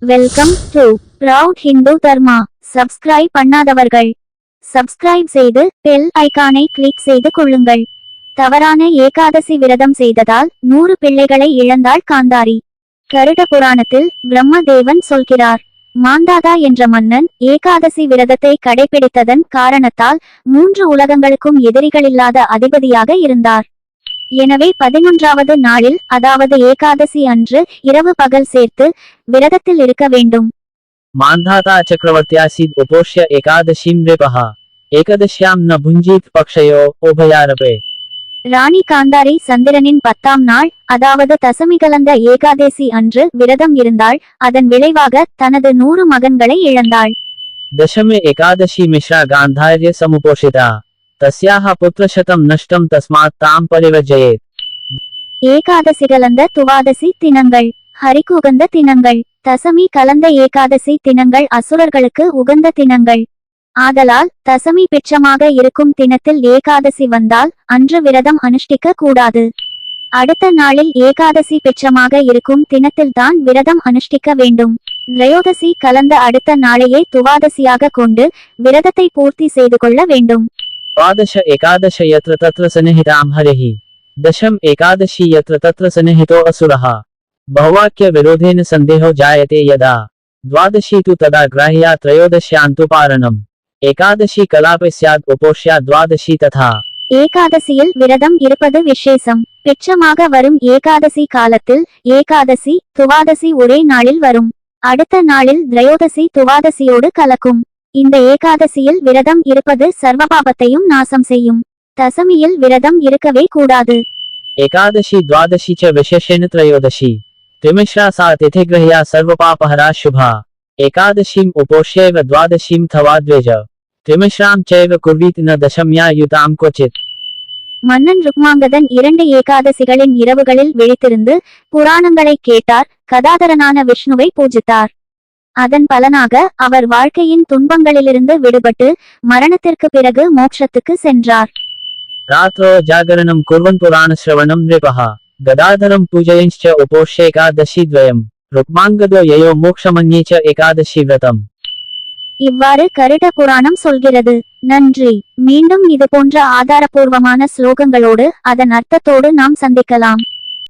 Welcome to proud Hindu Dharma. Subscribe பண்ணாதவர்கள் subscribe செய்து bell ஐகானை கிளிக் செய்து கொள்ளுங்கள். தவறான ஏகாதசி விரதம் செய்ததால் 100 பிள்ளைகளை இழந்தாள் காந்தாரி. கருட புராணத்தில் பிரம்மதேவன் சொல்கிறார், மாந்தாதா என்ற மன்னன் ஏகாதசி விரதத்தை கடைபிடித்ததன் காரணத்தால் 3 உலகங்களுக்கும் எதிரிகளில்லாத அதிபதியாக இருந்தார். எனவே 11வது நாளில், அதாவது ஏகாதசி அன்று இரவு பகல் சேர்த்து விரதத்தில் இருக்க வேண்டும். मान्धाता चक्रवर्त्यासीद् उपोष्य एकादशीं नृपः एकदश्यां न भुञ्जीत् पक्षयो उभयारपे. ராணி காந்தாரி சந்திரனின் 10ஆம் நாள், அதாவது தசமி கலந்த ஏகாதசி அன்று விரதம் இருந்தாள். அதன் விளைவாக தனது 100 மகன்களை இழந்தாள். दशमे एकादशी मिश्रा गान्धार्य समुपोषिता तस्याः पुत्रशतं नष्टं तस्मात् तां परिवर्जयेत्. ஏகாதசி கலந்த துவாதசி தினங்கள் ஹரிக்கு உகந்த தினங்கள். தசமி கலந்த ஏகாதசி தினங்கள் அசுரர்களுக்கு உகந்த தினங்கள். ஆதலால் தசமி பிட்சமாக இருக்கும் தினத்தில் ஏகாதசி வந்தால் அன்று விரதம் அனுஷ்டிக்க கூடாது. அடுத்த நாளில் ஏகாதசி பிட்சமாக இருக்கும் தினத்தில்தான் விரதம் அனுஷ்டிக்க வேண்டும். திரையோதசி கலந்த அடுத்த நாளையே துவாதசியாக கொண்டு விரதத்தை பூர்த்தி செய்து கொள்ள வேண்டும். द्वादश एकादश यत्र तत्र सन्निहितां हरिः दशम एकादशी यत्र तत्र सन्निहितो असुरः. बहुवाक्य विरोधेन संदेहो जायते यदा द्वादशी तु तदा ग्राह्या त्रयोदश्यान्तु पारणम्. एकादशी कलापे स्यात् उपोष्या द्वादशी तथा. ஏகாதசியில் விரதம் இருப்பது விசேஷம். பிட்சமாக வரும் ஏகாதசி காலத்தில் ஏகாதசி துவாதசி ஒரே நாளில் வரும். அடுத்த நாளில் திரையோதசி துவாதசியோடு கலக்கும். இந்த ஏகாதசியில் விரதம் இருப்பது சர்வபாபத்தையும் நாசம் செய்யும். தசமியில் விரதம் இருக்கவே கூடாது. एकादशी द्वादशी च विशेषेण त्रयोदशी त्रिमिश्रा सा तिथिग्रह्या सर्वपापहरा शुभा. एकादशीम् उपोष्यैव द्वादशीं थवा द्विज त्रिमिश्रां चैव कुर्वीत न दशम्या युतां क्वचित्. மன்னன் ருக்மாங்கதன் 2 ஏகாதசிகளின் இரவுகளில் விழித்திருந்து புராணங்களை கேட்டார். கதாதரனான விஷ்ணுவை பூஜித்தார். அதன் பலனாக அவர் வாழ்க்கையின் துன்பங்களிலிருந்து விடுபட்டு மரணத்திற்கு பிறகு மோட்சத்துக்கு சென்றார். रात्रौ जागरणं कुर्वन् पुराणश्रवणं नृपः गदाधरं पूजयंश्च उपोष्येकादशी द्वयम् रुक्माङ्गदो ययो मोक्षमन्ये च एकादशी व्रतम्. இவ்வாறு கருட புராணம் சொல்கிறது. நன்றி. மீண்டும் இது போன்ற ஆதாரபூர்வமான ஸ்லோகங்களோடு அதன் அர்த்தத்தோடு நாம் சந்திக்கலாம்.